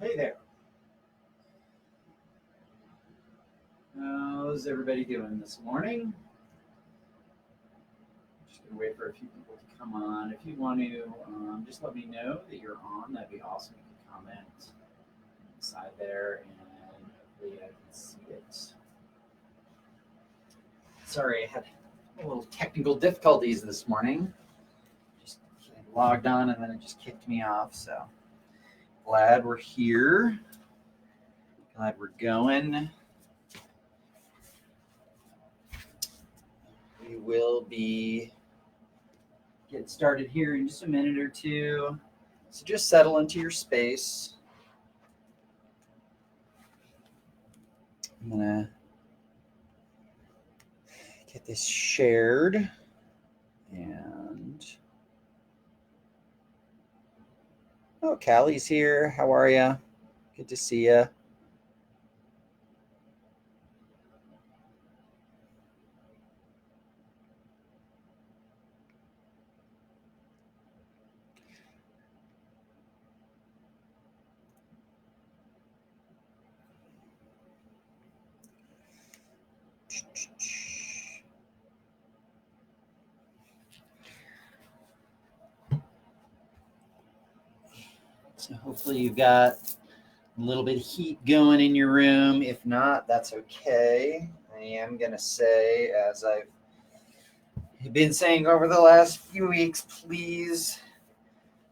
Hey there. How's everybody doing this morning? Just gonna wait for a few people to come on. If you want to, just let me know that you're on. That'd be awesome. You can comment inside there, and hopefully I can see it. Sorry, I had a little technical difficulties this morning. Just logged on and then it just kicked me off. So glad we're here. Glad we're going. We will be getting started here in just a minute or two. So just settle into your space. I'm gonna get this shared. And oh, Callie's here. How are you? Good to see you. So hopefully you've got a little bit of heat going in your room. If not, that's okay. I am going to say, as I've been saying over the last few weeks, please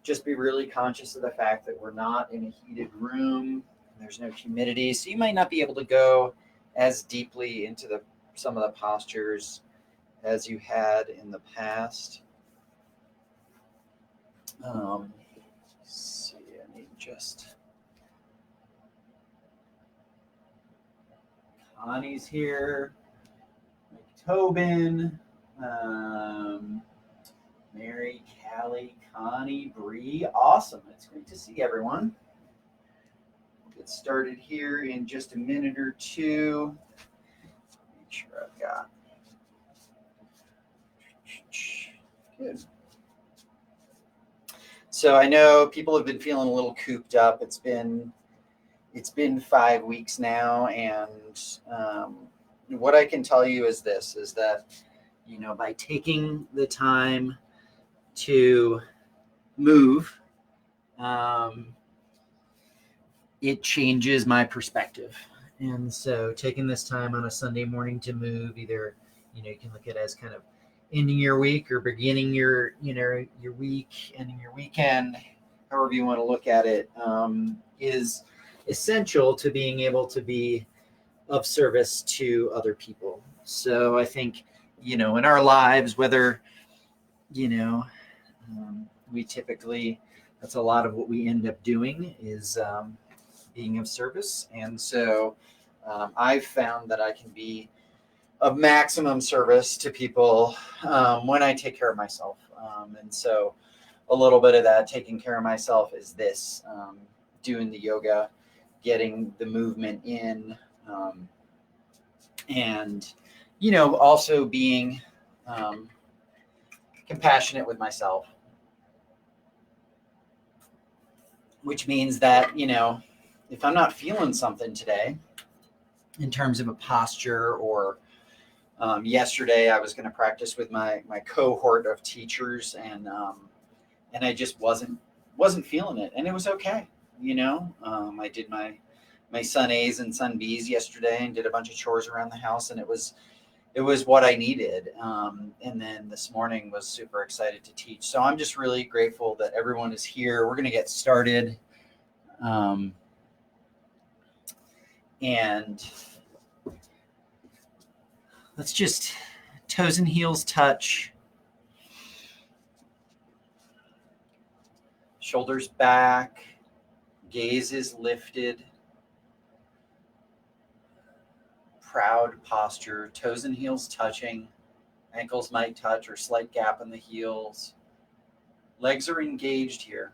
just be really conscious of the fact that we're not in a heated room. There's no humidity, so you might not be able to go as deeply into some of the postures as you had in the past. Let's see, I need just... Connie's here. Mike Tobin. Mary, Callie, Connie, Bree. Awesome. It's great to see everyone. We'll get started here in just a minute or two. Make sure I've got... Good. So I know people have been feeling a little cooped up. It's been 5 weeks now, and what I can tell you is this: is that by taking the time to move, it changes my perspective. And so taking this time on a Sunday morning to move, either you can look at it as kind of ending your week or beginning your week, ending your weekend, however you want to look at it, is essential to being able to be of service to other people. So I think in our lives, whether we typically, that's a lot of what we end up doing is being of service. And so I've found that I can be of maximum service to people when I take care of myself. And so a little bit of that taking care of myself is this, doing the yoga, getting the movement in, and also being compassionate with myself, which means that if I'm not feeling something today in terms of a posture, or yesterday I was going to practice with my cohort of teachers, and I just wasn't feeling it, and it was okay. I did my son A's and son B's yesterday and did a bunch of chores around the house, and it was what I needed. And then this morning was super excited to teach. So I'm just really grateful that everyone is here. We're going to get started. And let's just toes and heels touch. Shoulders back. Gaze is lifted. Proud posture, toes and heels touching, ankles might touch or slight gap in the heels. Legs are engaged here.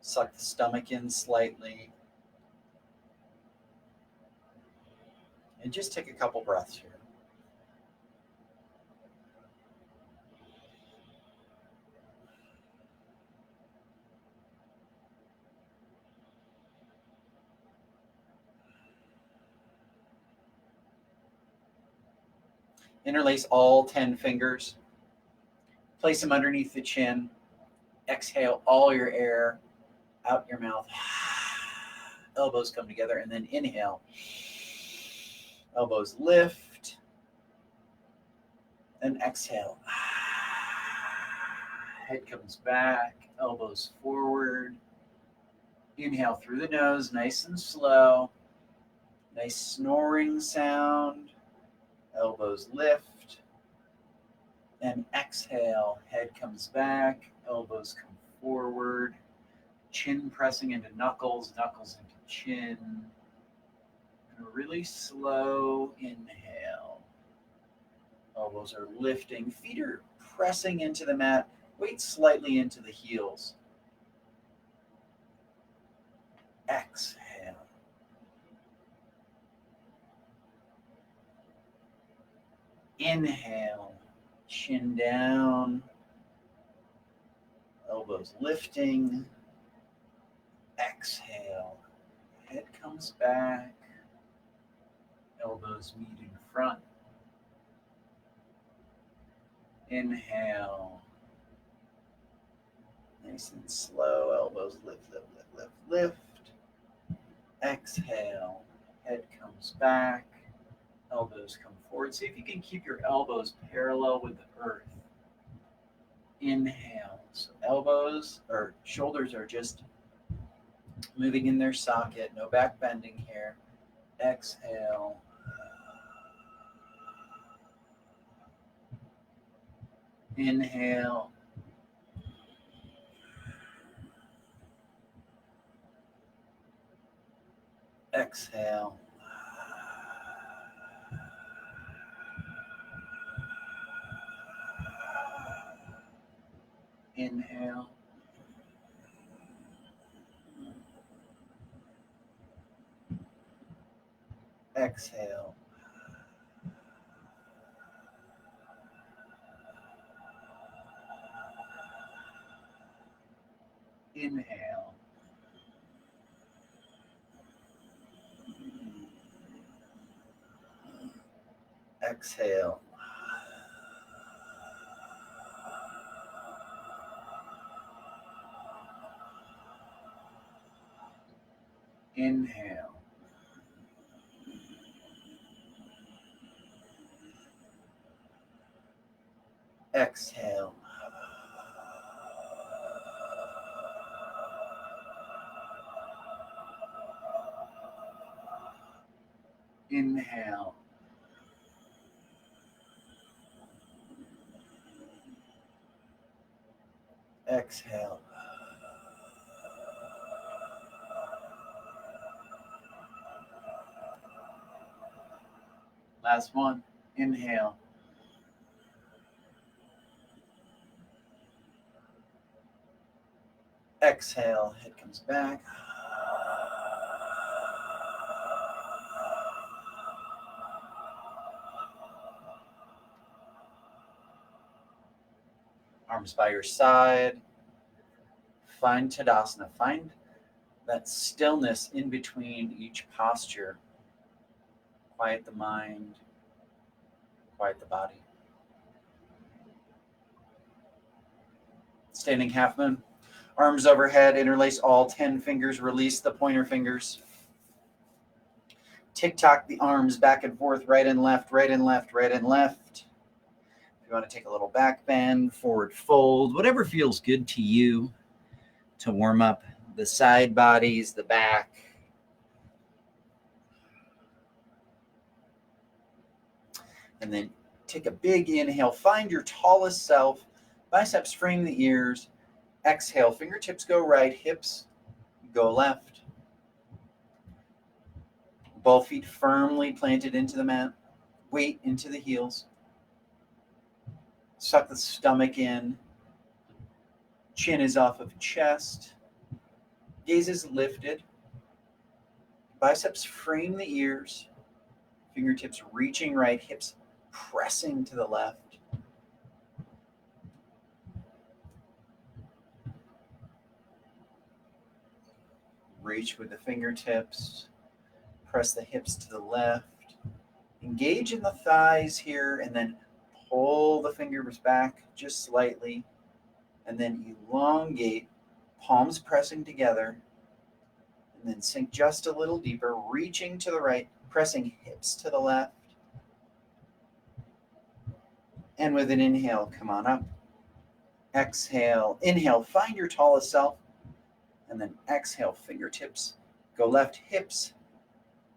Suck the stomach in slightly. And just take a couple breaths here. Interlace all 10 fingers. Place them underneath the chin. Exhale all your air out your mouth. Elbows come together, and then inhale. Elbows lift. And exhale. Head comes back. Elbows forward. Inhale through the nose, nice and slow. Nice snoring sound. Elbows lift. And exhale. Head comes back. Elbows come forward. Chin pressing into knuckles, knuckles into chin. And a really slow inhale. Elbows are lifting. Feet are pressing into the mat. Weight slightly into the heels. Exhale. Inhale. Chin down. Elbows lifting. Exhale. Head comes back. Elbows meet in front. Inhale. Nice and slow. Elbows lift, lift, lift, lift, lift. Exhale. Head comes back. Elbows come forward. See if you can keep your elbows parallel with the earth. Inhale. So elbows or shoulders are just moving in their socket. No back bending here. Exhale. Inhale. Exhale. Inhale. Exhale. Inhale. Exhale. Inhale. Exhale. Inhale. Exhale. Last one. Inhale. Exhale. Head comes back. Arms by your side. Find Tadasana. Find that stillness in between each posture. Quiet the mind. Quiet the body. Standing half moon. Arms overhead. Interlace all 10 fingers. Release the pointer fingers. Tick-tock the arms back and forth. Right and left. Right and left. Right and left. You want to take a little back bend, forward fold, whatever feels good to you to warm up the side bodies, the back. And then take a big inhale. Find your tallest self. Biceps frame the ears. Exhale. Fingertips go right. Hips go left. Both feet firmly planted into the mat. Weight into the heels. Suck the stomach in. Chin is off of chest. Gaze is lifted. Biceps frame the ears. Fingertips reaching right. Hips pressing to the left. Reach with the fingertips. Press the hips to the left. Engage in the thighs here, and then pull the fingers back just slightly, and then elongate, palms pressing together, and then sink just a little deeper, reaching to the right, pressing hips to the left. And with an inhale, come on up. Exhale, inhale, find your tallest self, and then exhale, fingertips go left, hips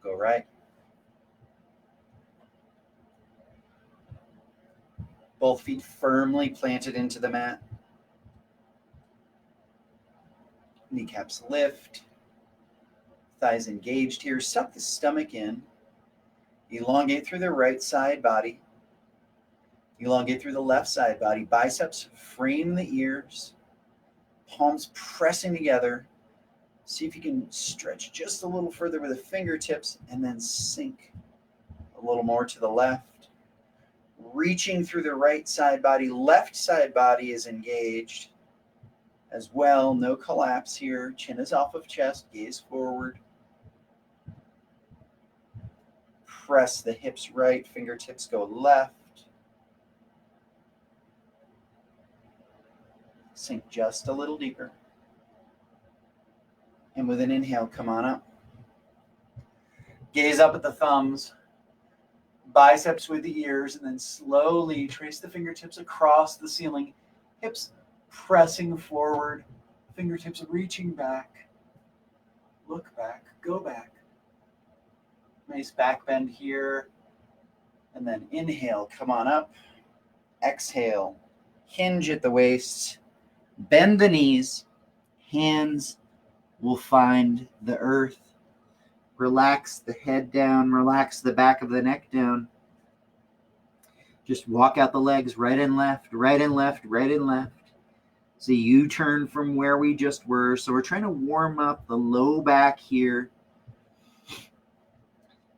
go right. Both feet firmly planted into the mat. Kneecaps lift. Thighs engaged here. Suck the stomach in. Elongate through the right side body. Elongate through the left side body. Biceps frame the ears. Palms pressing together. See if you can stretch just a little further with the fingertips, and then sink a little more to the left. Reaching through the right side body. Left side body is engaged as well. No collapse here. Chin is off of chest. Gaze forward. Press the hips right. Fingertips go left. Sink just a little deeper. And with an inhale, come on up. Gaze up at the thumbs. Biceps with the ears, and then slowly trace the fingertips across the ceiling. Hips pressing forward. Fingertips reaching back. Look back. Go back. Nice back bend here. And then inhale, come on up. Exhale, hinge at the waist. Bend the knees. Hands will find the earth. Relax the head down. Relax the back of the neck down. Just walk out the legs right and left, right and left, right and left. So you turn from where we just were. So we're trying to warm up the low back here.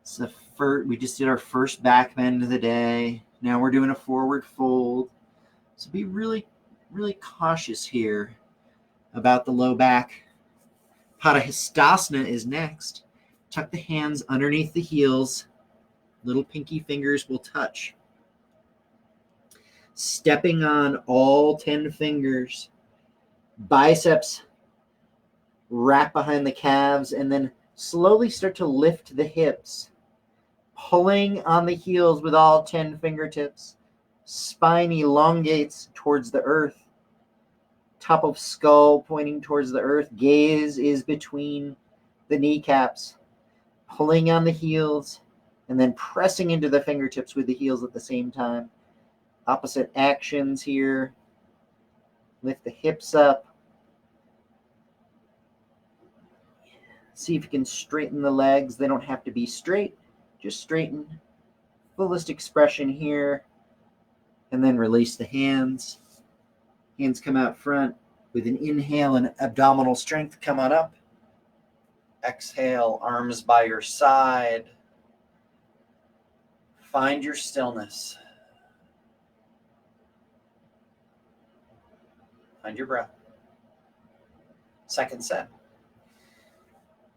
So we just did our first back bend of the day. Now we're doing a forward fold. So be really, really cautious here about the low back. podHOT60 is next. Tuck the hands underneath the heels. Little pinky fingers will touch. Stepping on all 10 fingers. Biceps wrap behind the calves, and then slowly start to lift the hips. Pulling on the heels with all 10 fingertips. Spine elongates towards the earth. Top of skull pointing towards the earth. Gaze is between the kneecaps. Pulling on the heels, and then pressing into the fingertips with the heels at the same time. Opposite actions here. Lift the hips up. See if you can straighten the legs. They don't have to be straight. Just straighten. Fullest expression here. And then release the hands. Hands come out front. With an inhale and abdominal strength, come on up. Exhale, arms by your side. Find your stillness. Find your breath. Second set.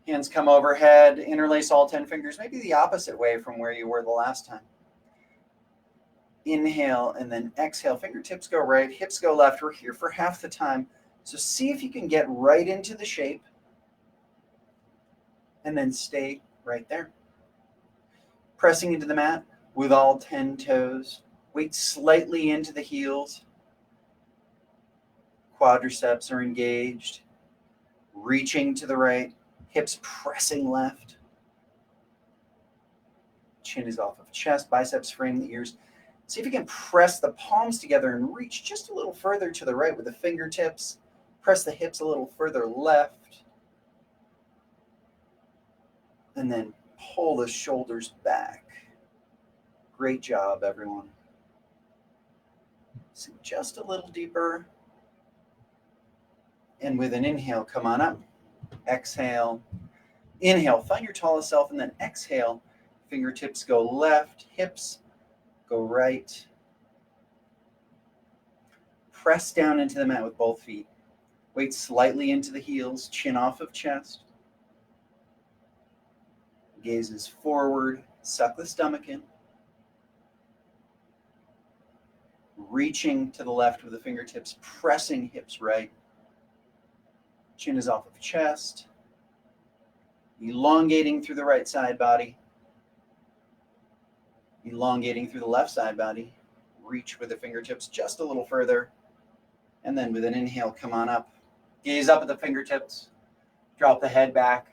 Hands come overhead, interlace all 10 fingers, maybe the opposite way from where you were the last time. Inhale and then exhale. Fingertips go right, hips go left. We're here for half the time. So see if you can get right into the shape and then stay right there. Pressing into the mat with all 10 toes. Weight slightly into the heels. Quadriceps are engaged. Reaching to the right. Hips pressing left. Chin is off of chest. Biceps frame the ears. See if you can press the palms together and reach just a little further to the right with the fingertips. Press the hips a little further left. And then pull the shoulders back. Great job, everyone. Sink just a little deeper. And with an inhale, come on up. Exhale. Inhale, find your tallest self, and then exhale. Fingertips go left, hips go right. Press down into the mat with both feet. Weight slightly into the heels, chin off of chest. Gaze is forward, suck the stomach in. reaching to the left with the fingertips, pressing hips right. Chin is off of chest. Elongating through the right side body. Elongating through the left side body. Reach with the fingertips just a little further. And then with an inhale, come on up. Gaze up at the fingertips. Drop the head back.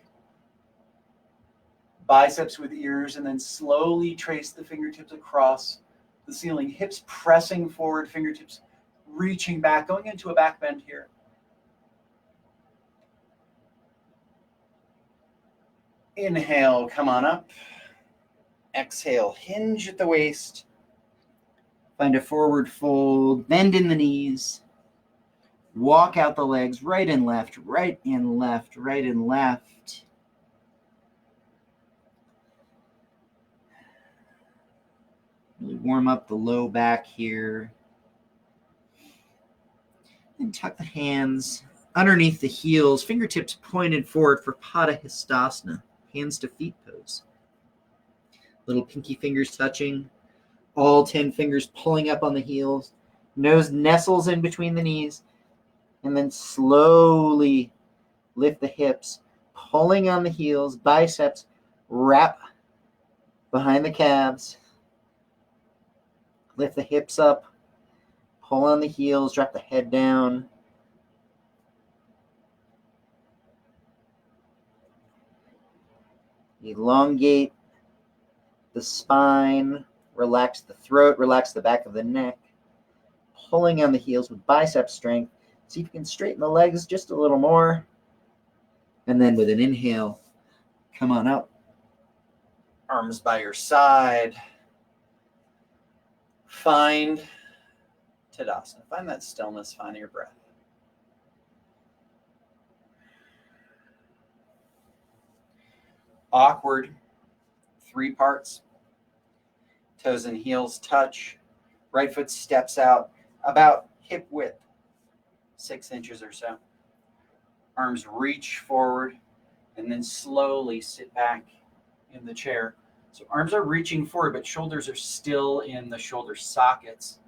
Biceps with ears, and then slowly trace the fingertips across the ceiling. Hips pressing forward, fingertips reaching back, going into a back bend here. Inhale, come on up. Exhale, hinge at the waist. Find a forward fold, bend in the knees. Walk out the legs, right and left, right and left, right and left. Really warm up the low back here. And tuck the hands underneath the heels, fingertips pointed forward for podHOT60, hands to feet pose. Little pinky fingers touching, all 10 fingers pulling up on the heels. Nose nestles in between the knees, and then slowly lift the hips, pulling on the heels, biceps wrap behind the calves. Lift the hips up, pull on the heels, drop the head down. Elongate the spine, relax the throat, relax the back of the neck. Pulling on the heels with bicep strength. See if you can straighten the legs just a little more. And then with an inhale, come on up. Arms by your side. Find Tadasana. Find that stillness, find your breath. Awkward, 3 parts. Toes and heels touch. Right foot steps out about hip width, 6 inches or so. Arms reach forward and then slowly sit back in the chair. So arms are reaching forward, but shoulders are still in the shoulder sockets.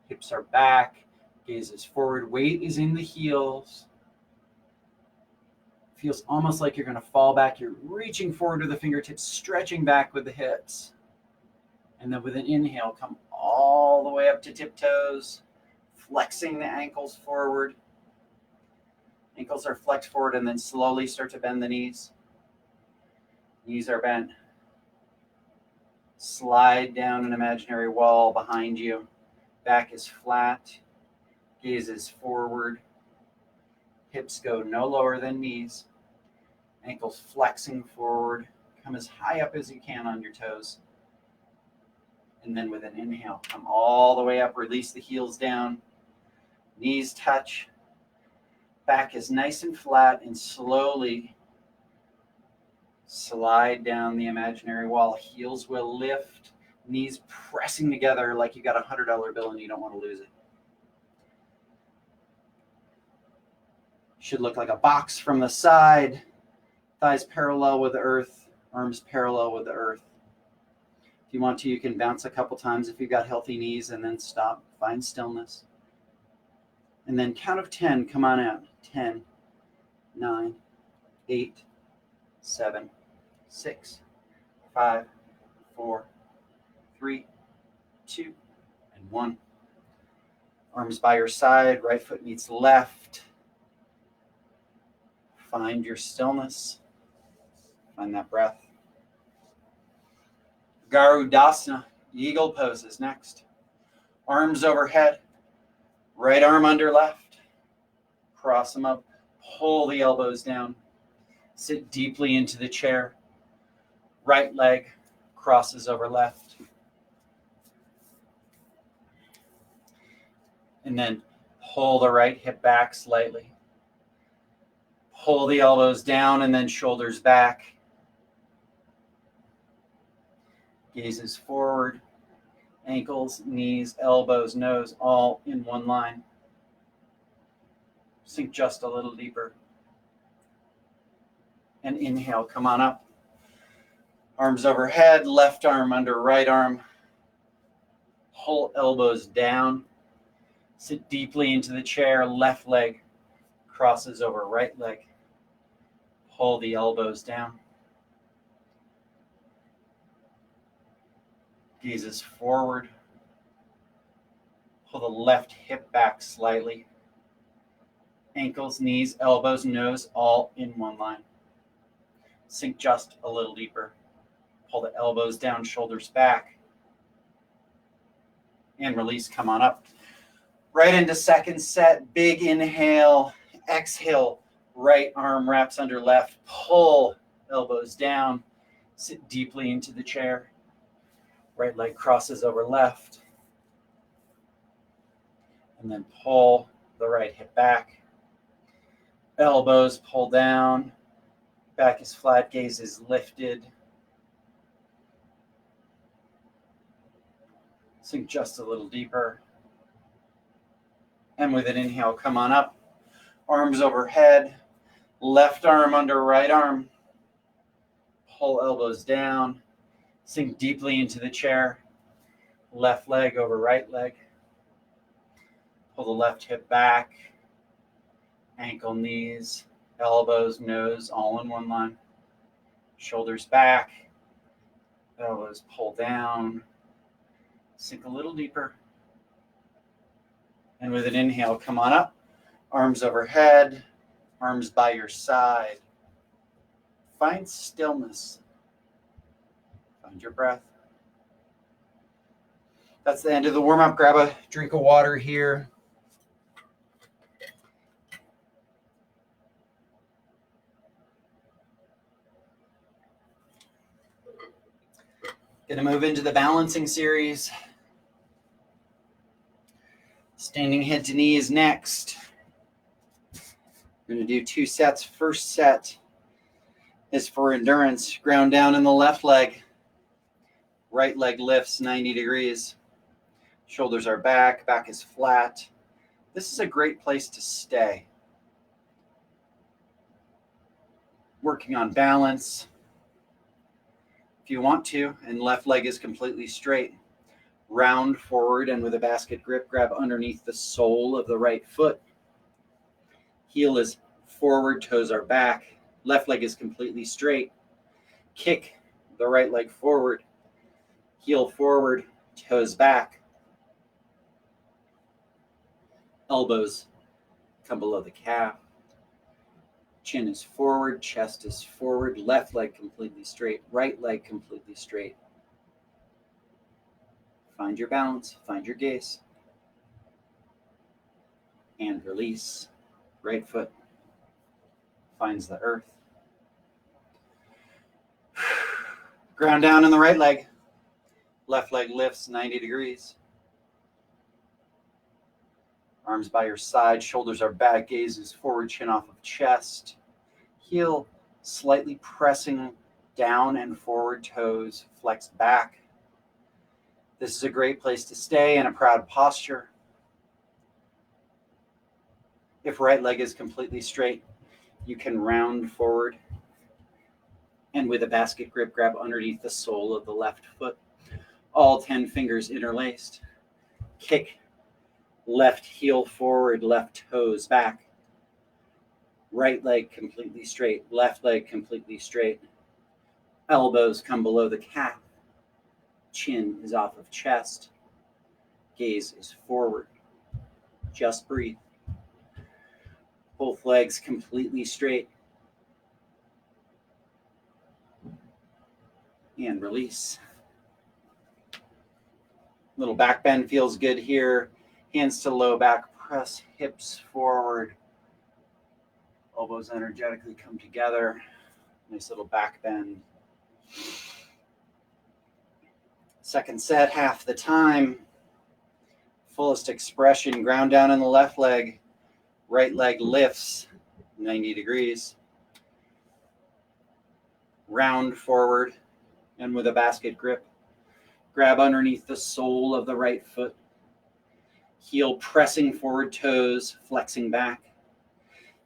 Hips are back, gaze is forward, weight is in the heels. Feels almost like you're going to fall back. You're reaching forward with the fingertips, stretching back with the hips. And then with an inhale, come all the way up to tiptoes, flexing the ankles forward. Ankles are flexed forward, and then slowly start to bend the knees. Knees are bent. Slide down an imaginary wall behind you. Back is flat. Gaze is forward. Hips go no lower than knees. Ankles flexing forward. Come as high up as you can on your toes. And then with an inhale, come all the way up. Release the heels down. Knees touch. Back is nice and flat, and slowly slide down the imaginary wall. Heels will lift. Knees pressing together like you got a $100 bill and you don't want to lose it. Should look like a box from the side. Thighs parallel with the earth. Arms parallel with the earth. If you want to, you can bounce a couple times if you've got healthy knees, and then stop. Find stillness. And then count of 10, come on out. 10, 9, 8, 7, 6, 5, 4, 3, 2, and 1. Arms by your side, right foot meets left. Find your stillness. Find that breath. Garudasana, eagle pose is next. Arms overhead, right arm under left. Cross them up, pull the elbows down. Sit deeply into the chair. Right leg crosses over left. And then pull the right hip back slightly. Pull the elbows down and then shoulders back. Gazes forward. Ankles, knees, elbows, nose, all in one line. Sink just a little deeper. And inhale, come on up. Arms overhead, left arm under right arm. Pull elbows down. Sit deeply into the chair. Left leg crosses over right leg. Pull the elbows down. Gazes forward. Pull the left hip back slightly. Ankles, knees, elbows, nose, all in one line. Sink just a little deeper. Pull the elbows down, shoulders back. And release, come on up. Right into second set. Big inhale. Exhale. Right arm wraps under left. Pull elbows down. Sit deeply into the chair. Right leg crosses over left. And then pull the right hip back. Elbows pull down. Back is flat, gaze is lifted. Sink just a little deeper. And with an inhale, come on up. Arms overhead. Left arm under right arm. Pull elbows down. Sink deeply into the chair. Left leg over right leg. Pull the left hip back. Ankle, knees, elbows, nose, all in one line. Shoulders back. Elbows pull down. Sink a little deeper. And with an inhale, come on up. Arms overhead. Arms by your side. Find stillness. Find your breath. That's the end of the warm-up. Grab a drink of water here. Going to move into the balancing series. Standing head to knee is next. We're going to do 2 sets. First set is for endurance. Ground down in the left leg. Right leg lifts 90 degrees. Shoulders are back. Back is flat. This is a great place to stay. Working on balance. If you want to, and left leg is completely straight. Round forward and with a basket grip, grab underneath the sole of the right foot. Heel is forward, toes are back. Left leg is completely straight. Kick the right leg forward. Heel forward, toes back. Elbows come below the calf. Chin is forward, chest is forward, left leg completely straight, right leg completely straight. Find your balance, find your gaze. And release. Right foot finds the earth. Ground down in the right leg. Left leg lifts 90 degrees. Arms by your side, shoulders are back, gaze is forward, chin off of chest. Heel slightly pressing down and forward, toes flexed back. This is a great place to stay in a proud posture. If right leg is completely straight, you can round forward and with a basket grip, grab underneath the sole of the left foot. All 10 fingers interlaced. Kick. Left heel forward, left toes back. Right leg completely straight, left leg completely straight. Elbows come below the calf. Chin is off of chest. Gaze is forward. Just breathe. Both legs completely straight. And release. Little back bend feels good here. Hands to low back, press hips forward. Elbows energetically come together. Nice little back bend. Second set, half the time. Fullest expression, ground down in the left leg. Right leg lifts 90 degrees. Round forward and with a basket grip. Grab underneath the sole of the right foot. Heel pressing forward, toes flexing back.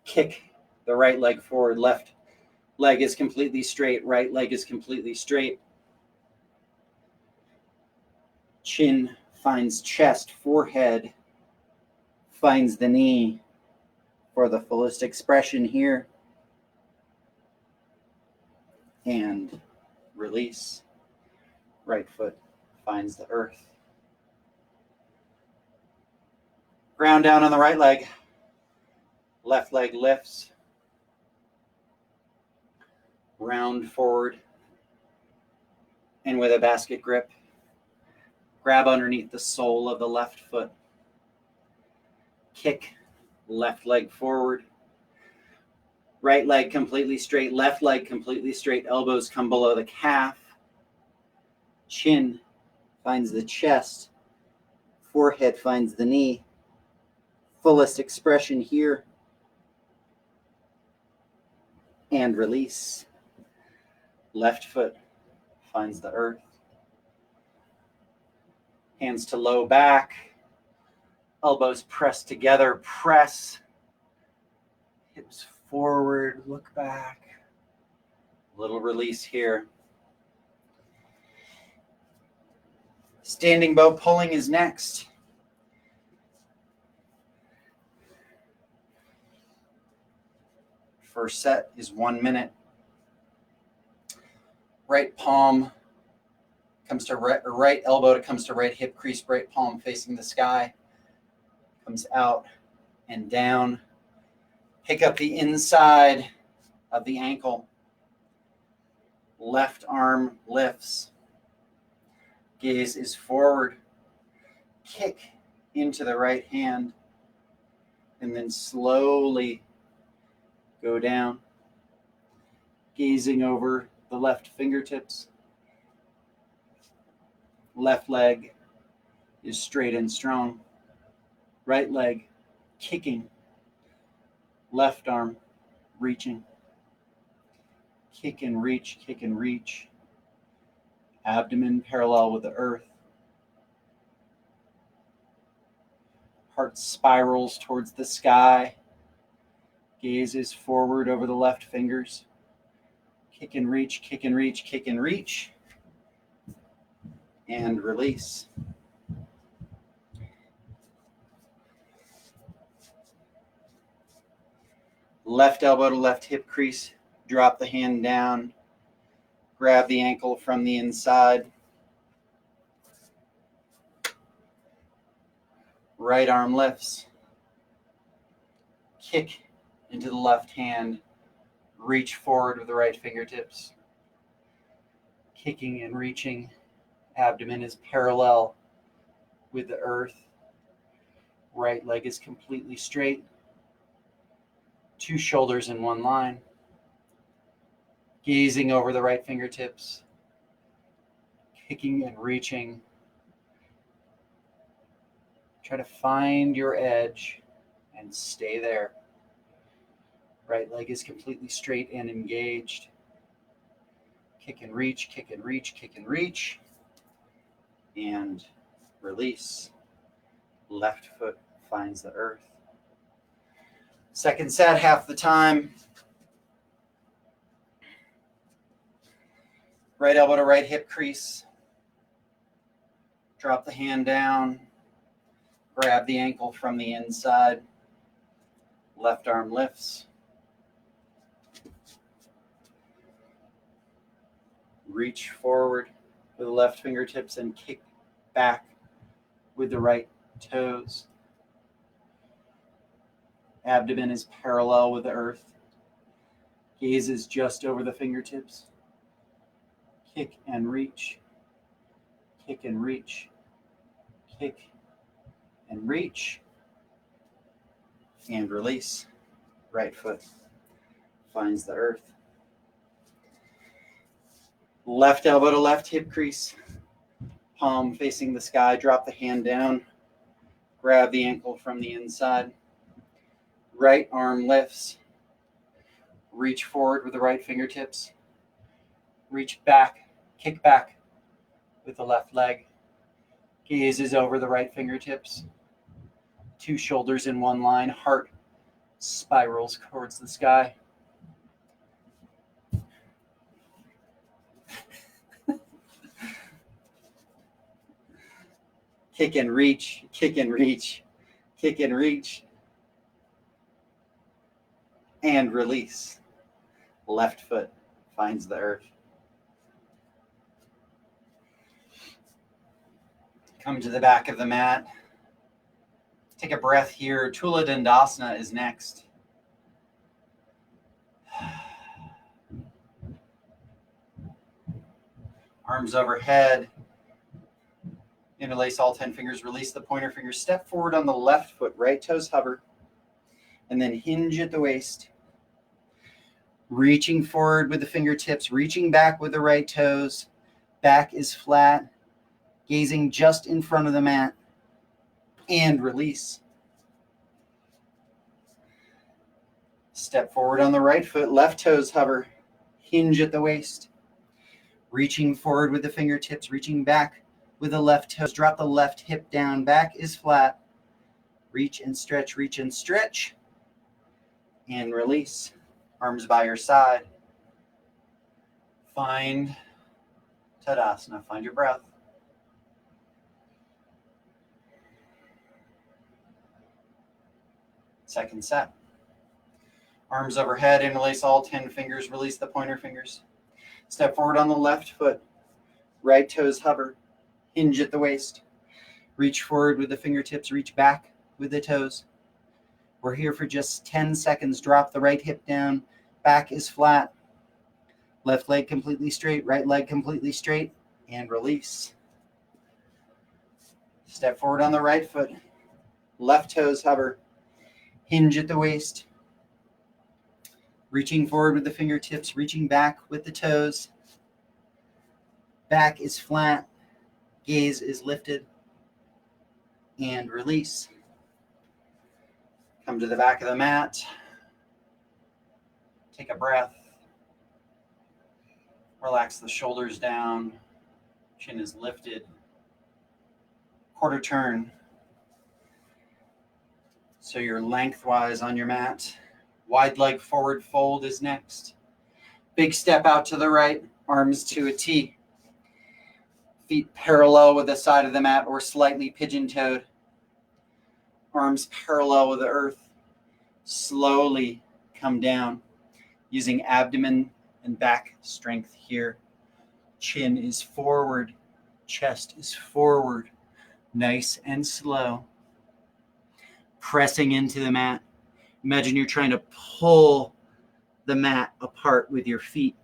Kick the right leg forward. Left leg is completely straight. Right leg is completely straight. Chin finds chest, forehead finds the knee for the fullest expression here. And release. Right foot finds the earth. Ground down on the right leg. Left leg lifts. Round forward. And with a basket grip, grab underneath the sole of the left foot. Kick left leg forward. Right leg completely straight, left leg completely straight. Elbows come below the calf. Chin finds the chest. Forehead finds the knee. Fullest expression here. And release. Left foot finds the earth. Hands to low back. Elbows pressed together. Press. Hips forward. Look back. Little release here. Standing bow pulling is next. First set is 1 minute. Right palm comes to right elbow comes to right hip crease, right palm facing the sky. Comes out and down. Pick up the inside of the ankle. Left arm lifts. Gaze is forward. Kick into the right hand. And then slowly go down. Gazing over the left fingertips. Left leg is straight and strong. Right leg kicking. Left arm reaching. Kick and reach, kick and reach. Abdomen parallel with the earth. Heart spirals towards the sky. Gaze is forward over the left fingers. Kick and reach, kick and reach, kick and reach. And release. Left elbow to left hip crease. Drop the hand down. Grab the ankle from the inside. Right arm lifts. Kick into the left hand. Reach forward with the right fingertips. Kicking and reaching. Abdomen is parallel with the earth. Right leg is completely straight. Two shoulders in one line. Gazing over the right fingertips. Kicking and reaching. Try to find your edge and stay there. Right leg is completely straight and engaged. Kick and reach, kick and reach, kick and reach. And release. Left foot finds the earth. Second set, half the time. Right elbow to right hip crease. Drop the hand down. Grab the ankle from the inside. Left arm lifts. Reach forward with the left fingertips and kick back with the right toes. Abdomen is parallel with the earth. Gaze is just over the fingertips. Kick and reach. Kick and reach. Kick and reach. And release. Right foot finds the earth. Left elbow to left hip crease. Palm facing the sky. Drop the hand down. Grab the ankle from the inside. Right arm lifts. Reach forward with the right fingertips. Reach back. Kick back with the left leg. Gaze is over the right fingertips. Two shoulders in one line. Heart spirals towards the sky. Kick and reach, kick and reach, kick and reach. And release. Left foot finds the earth. Come to the back of the mat. Take a breath here. Tula Dandasana is next. Arms overhead. Interlace all 10 fingers. Release the pointer fingers. Step forward on the left foot. Right toes hover. And then hinge at the waist. Reaching forward with the fingertips. Reaching back with the right toes. Back is flat. Gazing just in front of the mat. And release. Step forward on the right foot. Left toes hover. Hinge at the waist. Reaching forward with the fingertips. Reaching back with the left toes. Drop the left hip down. Back is flat. Reach and stretch. Reach and stretch. And release. Arms by your side. Find Tadasana. Find your breath. Second set. Arms overhead, interlace all 10 fingers, release the pointer fingers. Step forward on the left foot. Right toes hover. Hinge at the waist. Reach forward with the fingertips, reach back with the toes. We're here for just 10 seconds. Drop the right hip down. Back is flat. Left leg completely straight, right leg completely straight, and release. Step forward on the right foot. Left toes hover. Hinge at the waist. Reaching forward with the fingertips, reaching back with the toes. Back is flat. Gaze is lifted. And release. Come to the back of the mat. Take a breath. Relax the shoulders down. Chin is lifted. Quarter turn. So you're lengthwise on your mat. Wide leg forward fold is next. Big step out to the right, arms to a T. Feet parallel with the side of the mat or slightly pigeon-toed. Arms parallel with the earth. Slowly come down using abdomen and back strength here. Chin is forward, chest is forward, nice and slow. Pressing into the mat. Imagine you're trying to pull the mat apart with your feet.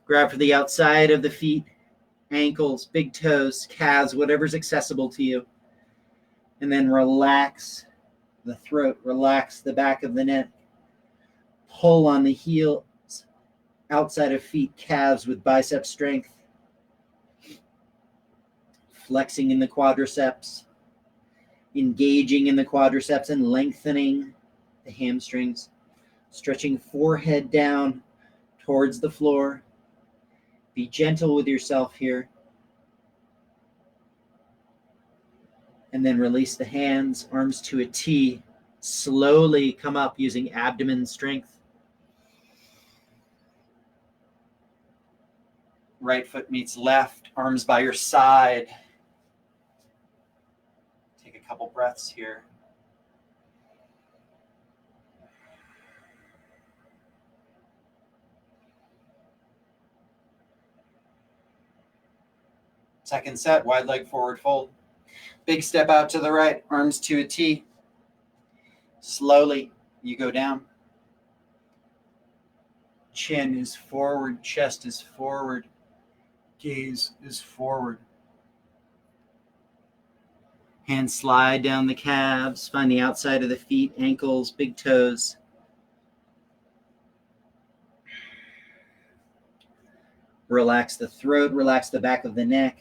Grab for the outside of the feet, ankles, big toes, calves, whatever's accessible to you. And then relax the throat, relax the back of the neck. Pull on the heels, outside of feet, calves with bicep strength. Flexing in the quadriceps. Engaging in the quadriceps and lengthening the hamstrings. Stretching forehead down towards the floor. Be gentle with yourself here. And then release the hands, arms to a T. Slowly come up using abdomen strength. Right foot meets left, arms by your side. Take a couple breaths here. Second set, wide leg forward fold. Big step out to the right, arms to a T. Slowly, you go down. Chin is forward, chest is forward, gaze is forward. Hands slide down the calves, find the outside of the feet, ankles, big toes. Relax the throat, relax the back of the neck.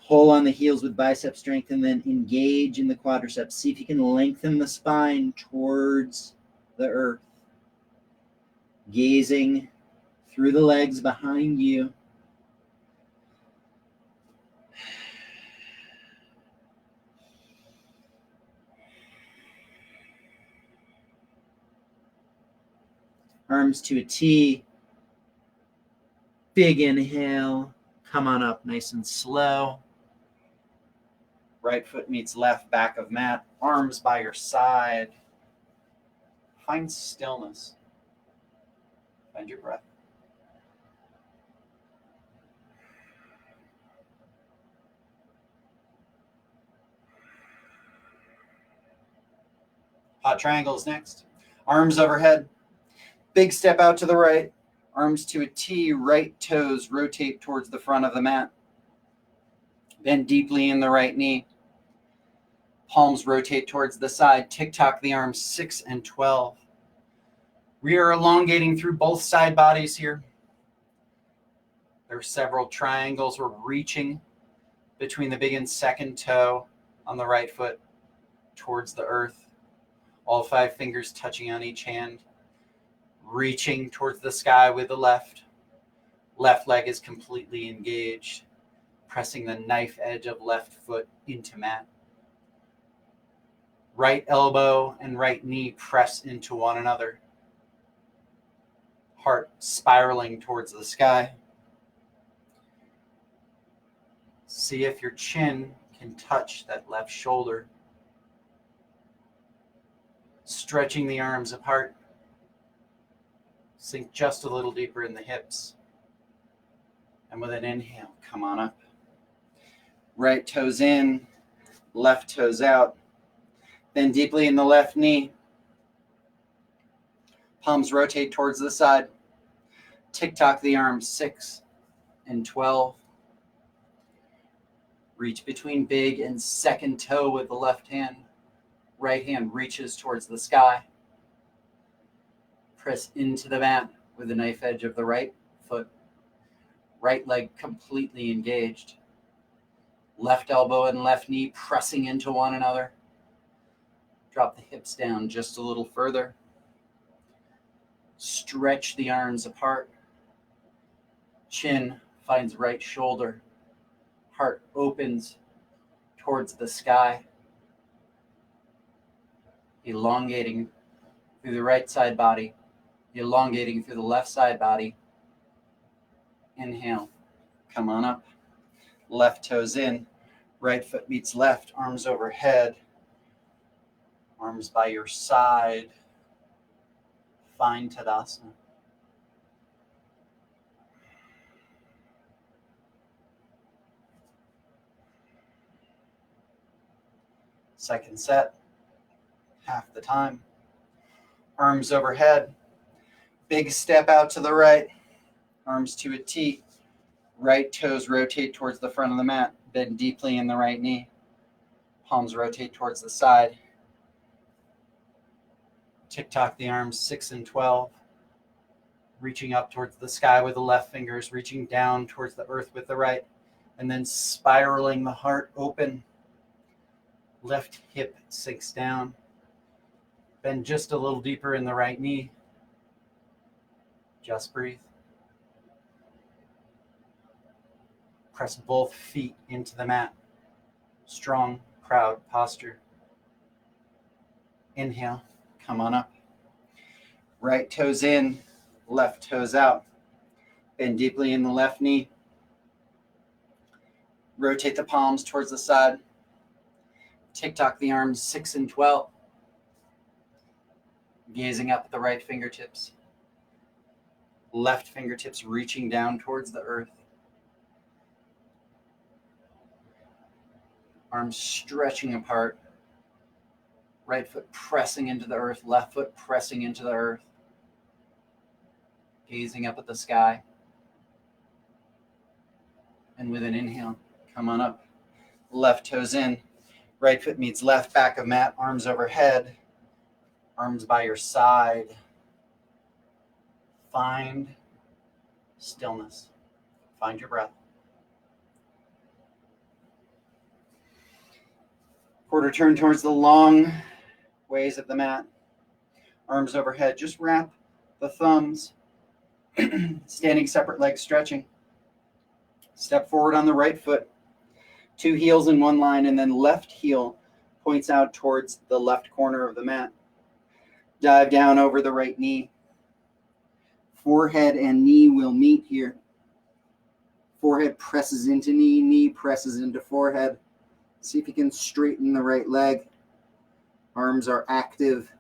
Pull on the heels with bicep strength and then engage in the quadriceps. See if you can lengthen the spine towards the earth. Gazing through the legs behind you. Arms to a T. Big inhale. Come on up nice and slow. Right foot meets left, back of mat, arms by your side. Find stillness. Find your breath. Hot triangles next. Arms overhead. Big step out to the right. Arms to a T, right toes rotate towards the front of the mat. Bend deeply in the right knee. Palms rotate towards the side. Tick-tock the arms 6 and 12. We are elongating through both side bodies here. There are several triangles. We're reaching between the big and second toe on the right foot towards the earth. All 5 fingers touching on each hand. Reaching towards the sky with the left. Left leg is completely engaged. Pressing the knife edge of left foot into mat. Right elbow and right knee press into one another. Heart spiraling towards the sky. See if your chin can touch that left shoulder. Stretching the arms apart. Sink just a little deeper in the hips. And with an inhale, come on up. Right toes in, left toes out. Bend deeply in the left knee. Palms rotate towards the side. Tick-tock the arms 6 and 12. Reach between big and second toe with the left hand. Right hand reaches towards the sky. Press into the mat with the knife edge of the right foot. Right leg completely engaged. Left elbow and left knee pressing into one another. Drop the hips down just a little further. Stretch the arms apart. Chin finds right shoulder. Heart opens towards the sky. Elongating through the right side body. Elongating through the left side body. Inhale. Come on up. Left toes in. Right foot meets left. Arms overhead. Arms by your side. Find Tadasana. Second set. Half the time. Arms overhead. Big step out to the right. Arms to a T. Right toes rotate towards the front of the mat. Bend deeply in the right knee. Palms rotate towards the side. Tick-tock the arms 6 and 12. Reaching up towards the sky with the left fingers. Reaching down towards the earth with the right. And then spiraling the heart open. Left hip sinks down. Bend just a little deeper in the right knee. Just breathe. Press both feet into the mat. Strong, proud posture. Inhale, come on up. Right toes in, left toes out. Bend deeply in the left knee. Rotate the palms towards the side. Tick-tock the arms 6 and 12. Gazing up at the right fingertips. Left fingertips reaching down towards the earth. Arms stretching apart. Right foot pressing into the earth. Left foot pressing into the earth. Gazing up at the sky. And with an inhale, come on up. Left toes in. Right foot meets left, back of mat. Arms overhead. Arms by your side. Find stillness. Find your breath. Quarter turn towards the long ways of the mat. Arms overhead. Just wrap the thumbs. Standing separate legs stretching. Step forward on the right foot. 2 heels in one line, and then left heel points out towards the left corner of the mat. Dive down over the right knee. Forehead and knee will meet here. Forehead presses into knee, knee presses into forehead. See if you can straighten the right leg. Arms are active.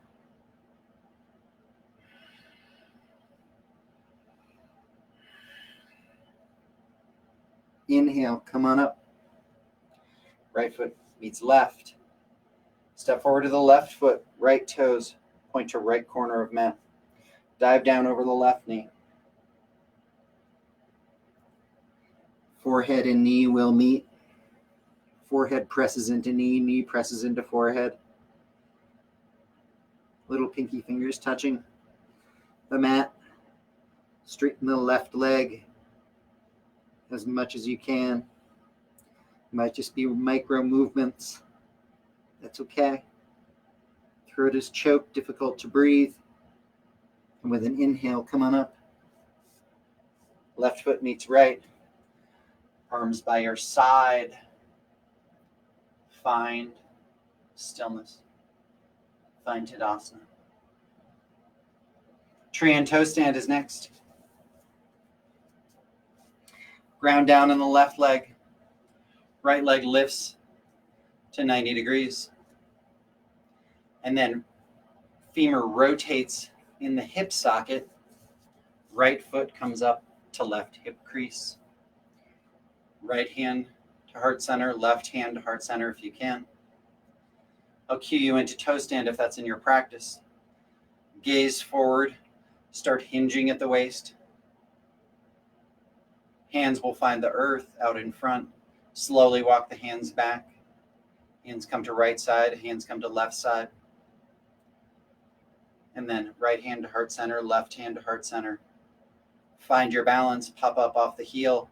Inhale, come on up. Right foot meets left. Step forward to the left foot, right toes point to right corner of mat. Dive down over the left knee. Forehead and knee will meet. Forehead presses into knee, knee presses into forehead. Little pinky fingers touching the mat. Straighten the left leg as much as you can. Might just be micro movements. That's okay. Throat is choked, difficult to breathe. And with an inhale, come on up. Left foot meets right. Arms by your side. Find stillness. Find Tadasana. Tree and toe stand is next. Ground down on the left leg. Right leg lifts to 90 degrees. And then femur rotates in the hip socket. Right foot comes up to left hip crease. Right hand to heart center, left hand to heart center if you can. I'll cue you into toe stand if that's in your practice. Gaze forward, start hinging at the waist. Hands will find the earth out in front. Slowly walk the hands back. Hands come to right side, hands come to left side. And then right hand to heart center, left hand to heart center. Find your balance, pop up off the heel,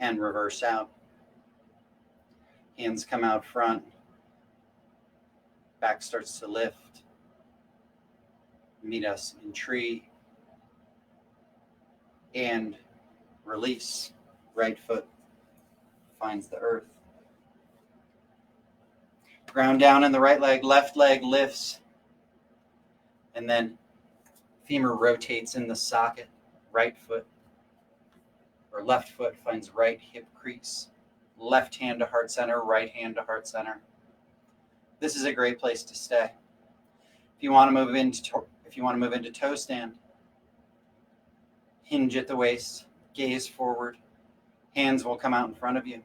and reverse out. Hands come out front. Back starts to lift. Meet us in tree. And release. Right foot finds the earth. Ground down in the right leg, left leg lifts. And then femur rotates in the socket. Right foot or left foot finds right hip crease. Left hand to heart center, right hand to heart center. This is a great place to stay. If you want to move into toe stand, hinge at the waist, gaze forward. Hands will come out in front of you.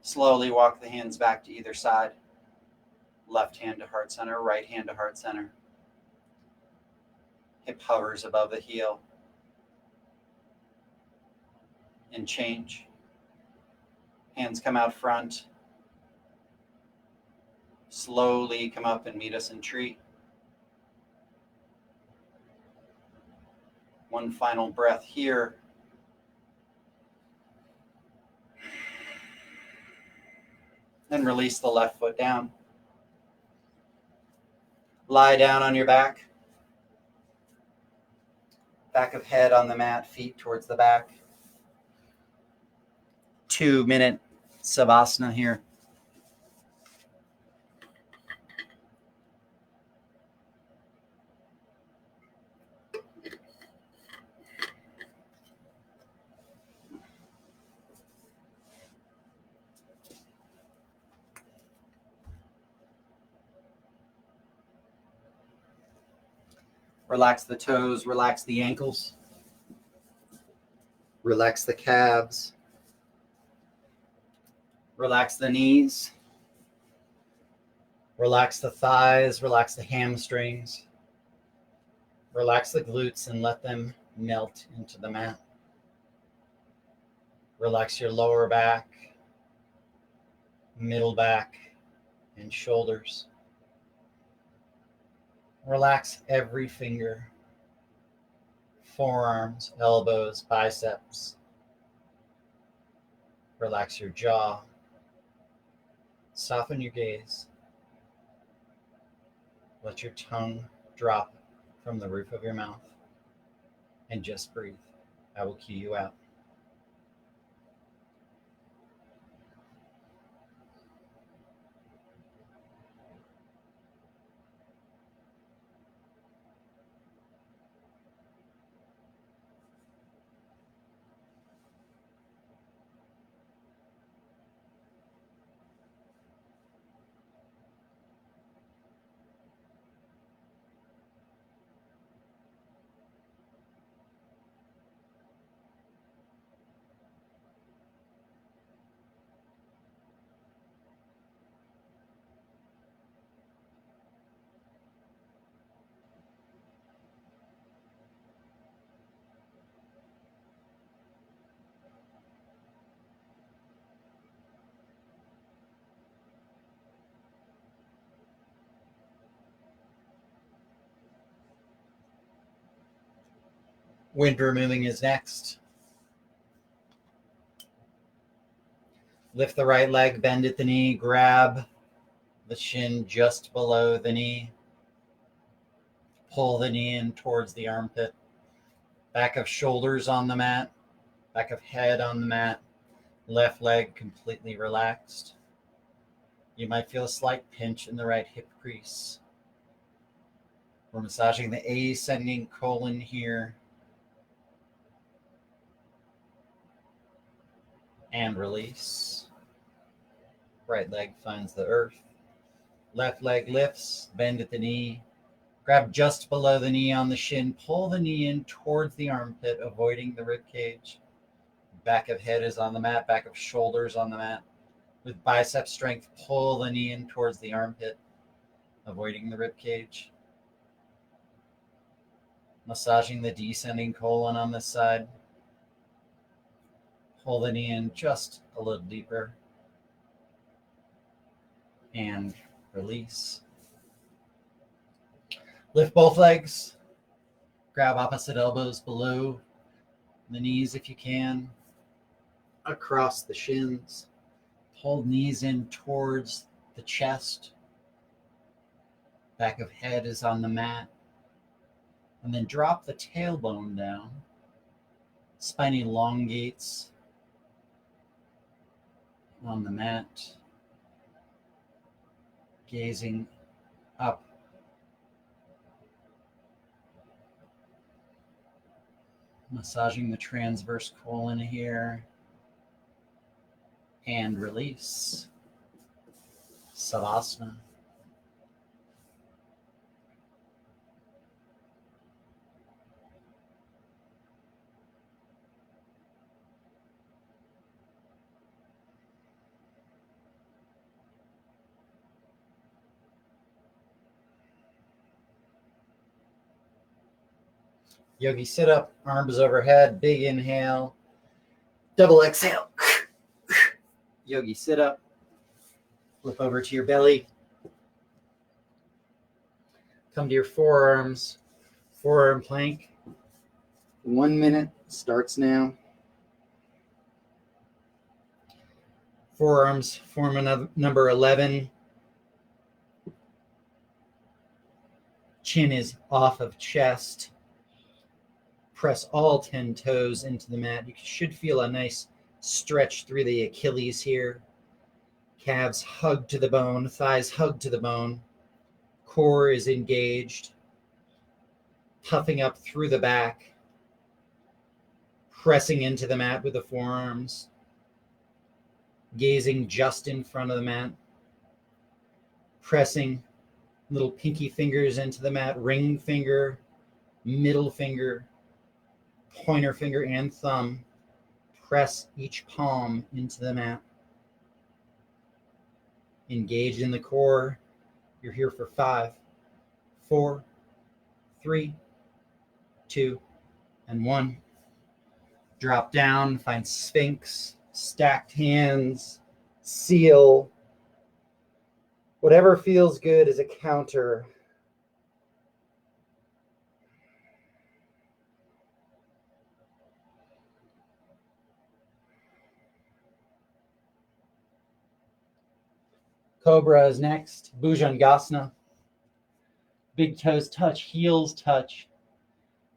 Slowly walk the hands back to either side. Left hand to heart center, right hand to heart center. Hip hovers above the heel. And change. Hands come out front. Slowly come up and meet us in tree. One final breath here. Then release the left foot down. Lie down on your back. Back of head on the mat, feet towards the back. 2-minute Savasana here. Relax the toes, relax the ankles. Relax the calves. Relax the knees. Relax the thighs, relax the hamstrings. Relax the glutes and let them melt into the mat. Relax your lower back, middle back, and shoulders. Relax every finger, forearms, elbows, biceps. Relax your jaw. Soften your gaze. Let your tongue drop from the roof of your mouth and just breathe. I will cue you out. Wind removing is next. Lift the right leg, bend at the knee, grab the shin just below the knee. Pull the knee in towards the armpit. Back of shoulders on the mat, back of head on the mat. Left leg completely relaxed. You might feel a slight pinch in the right hip crease. We're massaging the ascending colon here. And release. Right leg finds the earth. Left leg lifts, bend at the knee. Grab just below the knee on the shin. Pull the knee in towards the armpit, avoiding the rib cage. Back of head is on the mat, back of shoulders on the mat. With bicep strength, pull the knee in towards the armpit, avoiding the rib cage. Massaging the descending colon on this side. Pull the knee in just a little deeper. And release. Lift both legs. Grab opposite elbows below the knees if you can. Across the shins. Pull knees in towards the chest. Back of head is on the mat. And then drop the tailbone down. Spine elongates on the mat. Gazing up. Massaging the transverse colon here. And release. Savasana. Yogi sit up, arms overhead, big inhale, double exhale. Yogi sit up, flip over to your belly. Come to your forearms, forearm plank. 1 minute starts now. Forearms form another number 11. Chin is off of chest. Press all 10 toes into the mat. You should feel a nice stretch through the Achilles here. Calves hug to the bone, thighs hug to the bone. Core is engaged. Puffing up through the back. Pressing into the mat with the forearms. Gazing just in front of the mat. Pressing little pinky fingers into the mat. Ring finger, middle finger, pointer finger and thumb. Press each palm into the mat. Engage in the core. You're here for 5, 4, 3, 2, and 1. Drop down, find Sphinx, stacked hands, seal. Whatever feels good is a counter. Cobra is next. Bhujangasana. Big toes touch, heels touch.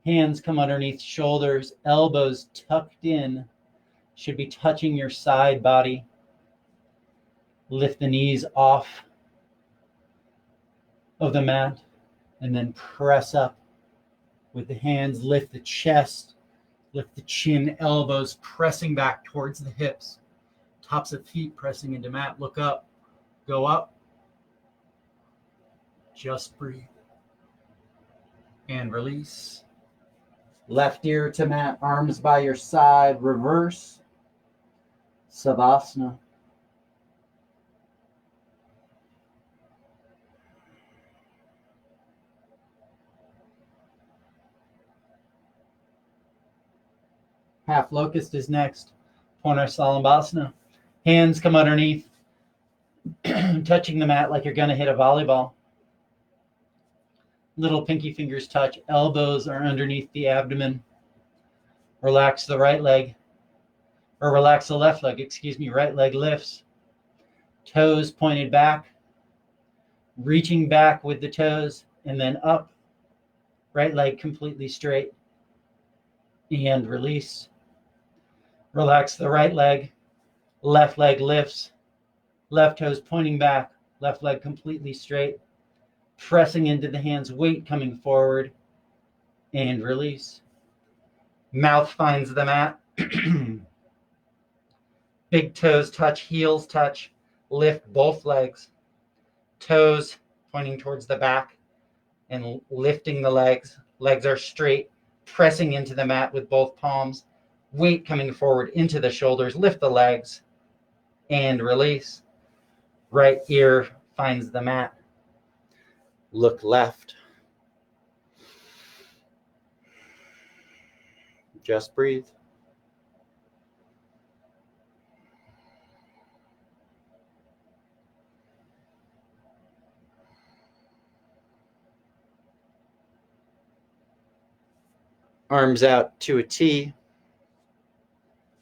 Hands come underneath shoulders, elbows tucked in. Should be touching your side body. Lift the knees off of the mat and then press up with the hands. Lift the chest, lift the chin, elbows pressing back towards the hips. Tops of feet pressing into mat. Look up. Go up. Just breathe. And release. Left ear to mat, arms by your side, reverse. Savasana. Half locust is next. Purnasambhasana. Hands come underneath, touching the mat like you're going to hit a volleyball. Little pinky fingers touch. Elbows are underneath the abdomen. Relax the right leg, or relax the left leg, excuse me. Right leg lifts. Toes pointed back, reaching back with the toes, and then up. Right leg completely straight. And release. Relax the right leg. Left leg lifts. Left toes pointing back. Left leg completely straight. Pressing into the hands, weight coming forward. And release. Mouth finds the mat. Big toes touch, heels touch. Lift both legs. Toes pointing towards the back and lifting the legs. Legs are straight, pressing into the mat with both palms. Weight coming forward into the shoulders. Lift the legs and release. Right ear finds the mat. Look left. Just breathe. Arms out to a T.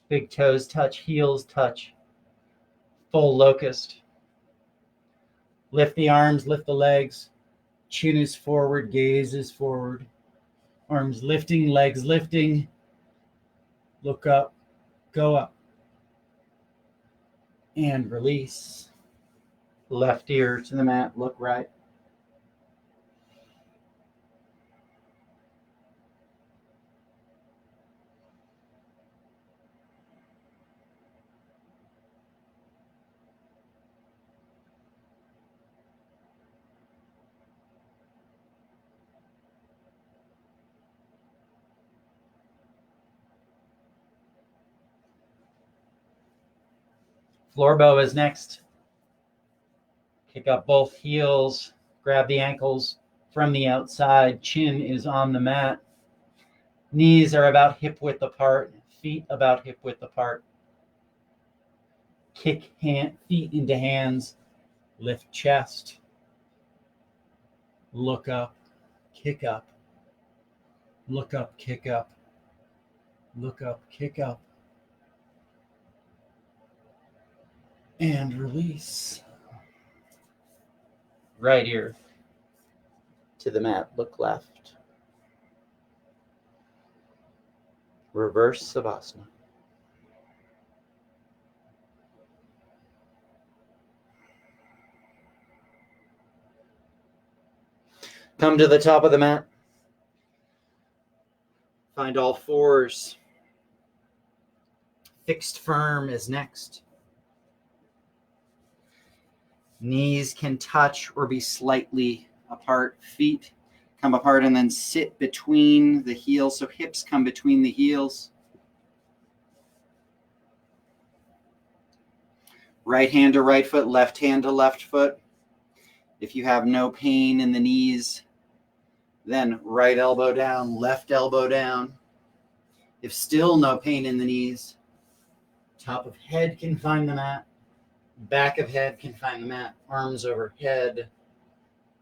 Big toes touch, heels touch. Full locust. Lift the arms, lift the legs. Chin is forward, gaze is forward. Arms lifting, legs lifting. Look up, go up. And release. Left ear to the mat, look right. Floor bow is next. Kick up both heels, grab the ankles from the outside. Chin is on the mat. Knees are about hip width apart, feet about hip width apart. Kick feet into hands, lift chest. Look up, kick up. Look up, kick up. Look up, kick up. And release. Right ear to the mat, look left. Reverse Savasana. Come to the top of the mat. Find all fours. Fixed firm is next. Knees can touch or be slightly apart. Feet come apart and then sit between the heels. So hips come between the heels. Right hand to right foot, left hand to left foot. If you have no pain in the knees, then right elbow down, left elbow down. If still no pain in the knees, top of head can find the mat. Back of head can find the mat. Arms overhead.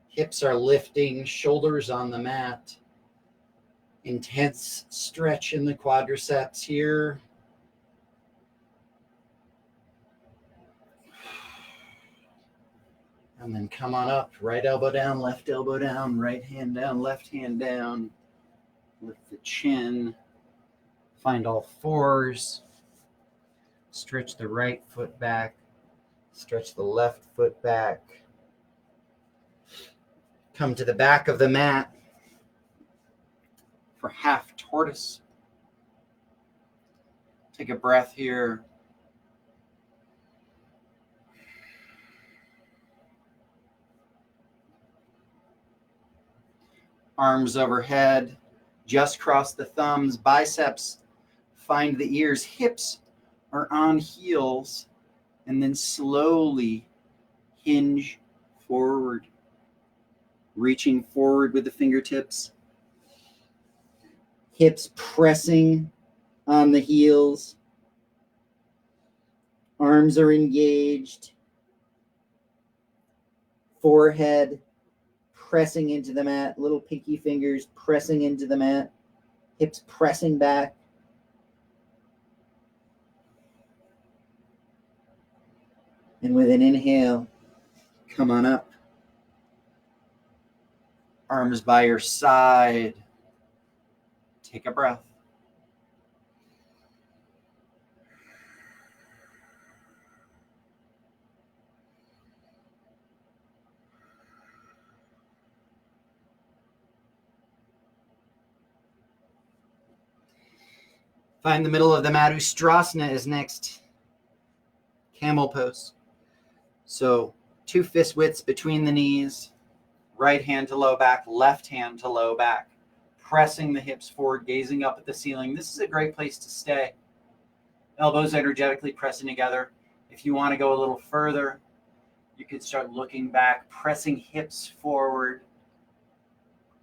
Hips are lifting. Shoulders on the mat. Intense stretch in the quadriceps here. And then come on up. Right elbow down, left elbow down. Right hand down, left hand down. Lift the chin. Find all fours. Stretch the right foot back. Stretch the left foot back. Come to the back of the mat for half tortoise. Take a breath here. Arms overhead. Just cross the thumbs. Biceps find the ears. Hips are on heels. And then slowly hinge forward. Reaching forward with the fingertips. Hips pressing on the heels. Arms are engaged. Forehead pressing into the mat. Little pinky fingers pressing into the mat. Hips pressing back. And with an inhale, come on up. Arms by your side. Take a breath. Find the middle of the mat. Ustrasana is next. Camel pose. So 2 fist widths between the knees. Right hand to low back, left hand to low back. Pressing the hips forward, gazing up at the ceiling. This is a great place to stay. Elbows energetically pressing together. If you want to go a little further, you could start looking back, pressing hips forward.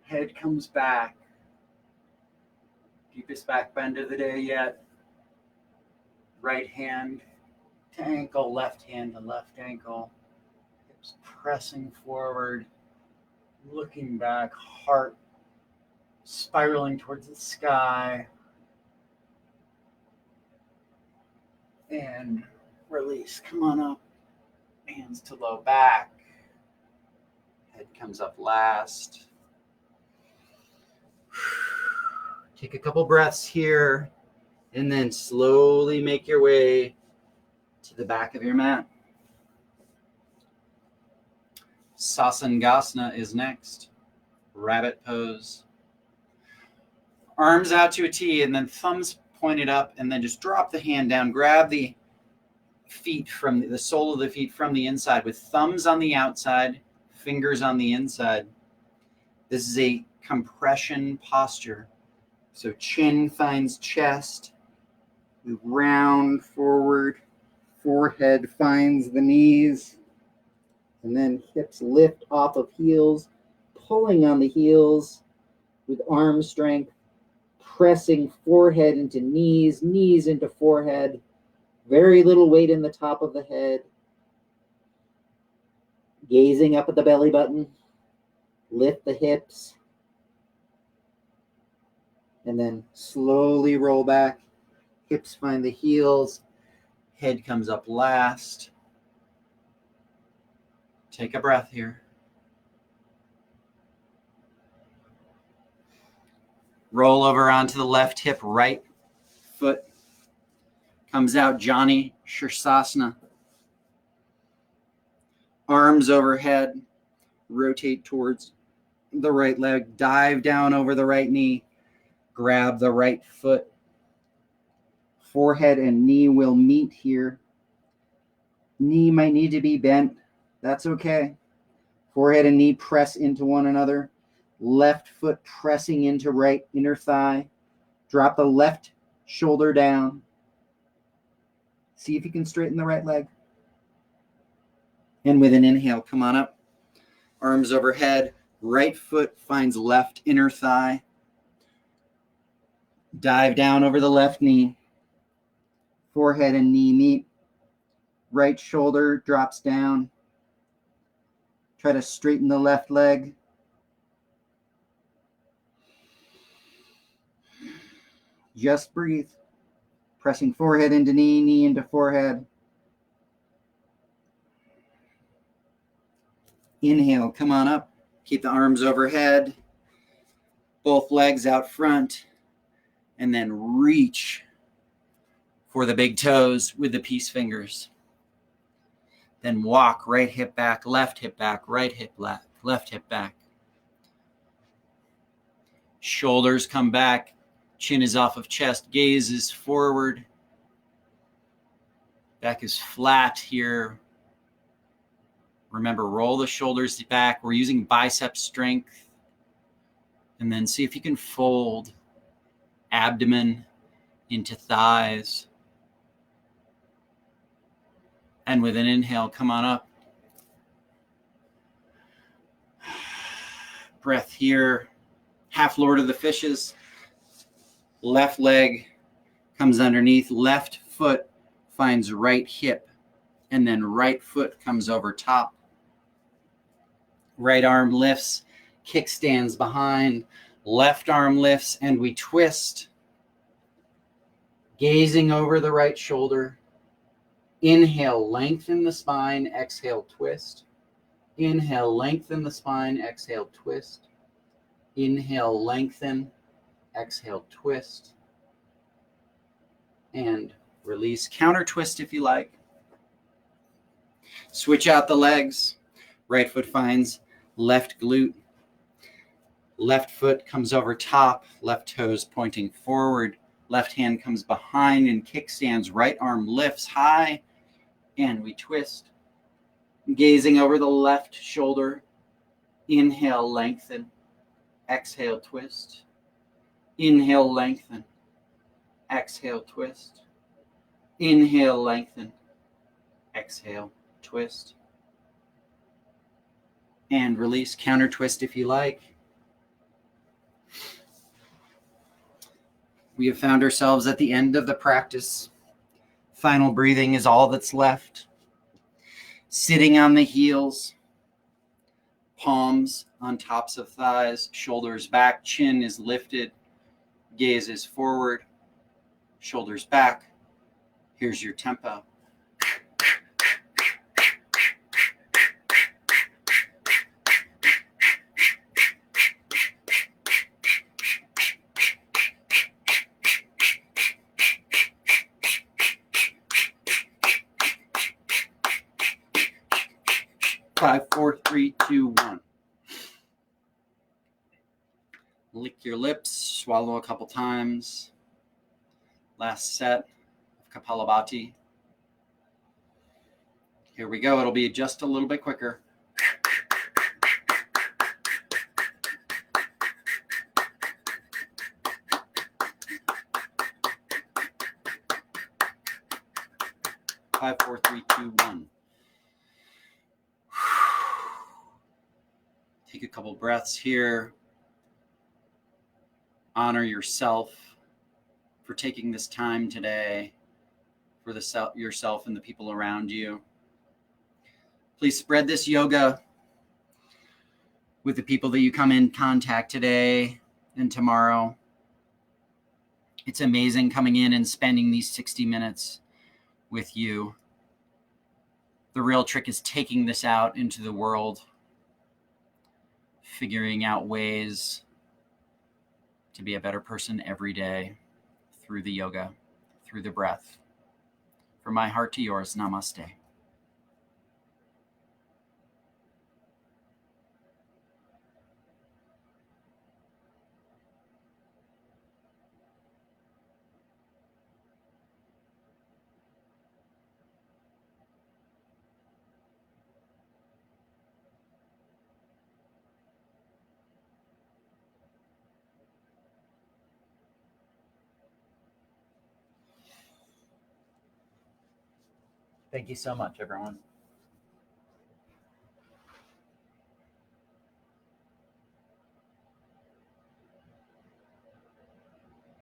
Head comes back. Deepest back bend of the day yet. Right hand to ankle, left hand to left ankle. Hips pressing forward, looking back, heart spiraling towards the sky. And release. Come on up. Hands to low back. Head comes up last. Take a couple breaths here, and then slowly make your way to the back of your mat. Sasangasana is next. Rabbit pose. Arms out to a T, and then thumbs pointed up, and then just drop the hand down. Grab the feet from the sole of the feet from the inside with thumbs on the outside, fingers on the inside. This is a compression posture. So chin finds chest, move round forward, forehead finds the knees, and then hips lift off of heels, pulling on the heels with arm strength, pressing forehead into knees, knees into forehead, very little weight in the top of the head, gazing up at the belly button, lift the hips, and then slowly roll back. Hips find the heels. Head comes up last. Take a breath here. Roll over onto the left hip, right foot comes out, Jani Shirsasana. Arms overhead, rotate towards the right leg, dive down over the right knee. Grab the right foot. Forehead and knee will meet here. Knee might need to be bent. That's okay. Forehead and knee press into one another. Left foot pressing into right inner thigh. Drop the left shoulder down. See if you can straighten the right leg. And with an inhale, come on up. Arms overhead. Right foot finds left inner thigh. Dive down over the left knee. Forehead and knee meet. Right shoulder drops down. Try to straighten the left leg. Just breathe. Pressing forehead into knee, knee into forehead. Inhale, come on up. Keep the arms overhead. Both legs out front. And then reach for the big toes with the peace fingers. Then walk, right hip back, left hip back, right hip back, left hip back. Shoulders come back, chin is off of chest, gaze is forward. Back is flat here. Remember, roll the shoulders back. We're using bicep strength. And then see if you can fold abdomen into thighs. And with an inhale, come on up. Breath here. Half Lord of the Fishes. Left leg comes underneath. Left foot finds right hip. And then right foot comes over top. Right arm lifts. Kickstands behind. Left arm lifts and we twist. Gazing over the right shoulder. Inhale, lengthen the spine. Exhale, twist. Inhale, lengthen the spine. Exhale, twist. Inhale, lengthen. Exhale, twist. And release. Counter twist if you like. Switch out the legs. Right foot finds left glute. Left foot comes over top. Left toes pointing forward. Left hand comes behind and kickstands. Right arm lifts high. And we twist. Gazing over the left shoulder. Inhale, lengthen. Exhale, twist. Inhale, lengthen. Exhale, twist. Inhale, lengthen. Exhale, twist. And release. Counter twist if you like. We have found ourselves at the end of the practice. Final breathing is all that's left. Sitting on the heels. Palms on tops of thighs. Shoulders back. Chin is lifted. Gaze is forward. Shoulders back. Here's your tempo. 5, 4, 3, 2, 1. Lick your lips, swallow a couple times. Last set of Kapalabhati. Here we go. It'll be just a little bit quicker. Five, 4, 3, 2, 1. Take a couple breaths here. Honor yourself for taking this time today for yourself and the people around you. Please spread this yoga with the people that you come in contact today and tomorrow. It's amazing coming in and spending these 60 minutes with you. The real trick is taking this out into the world, figuring out ways to be a better person every day through the yoga, through the breath. From my heart to yours, namaste. Thank you so much, everyone.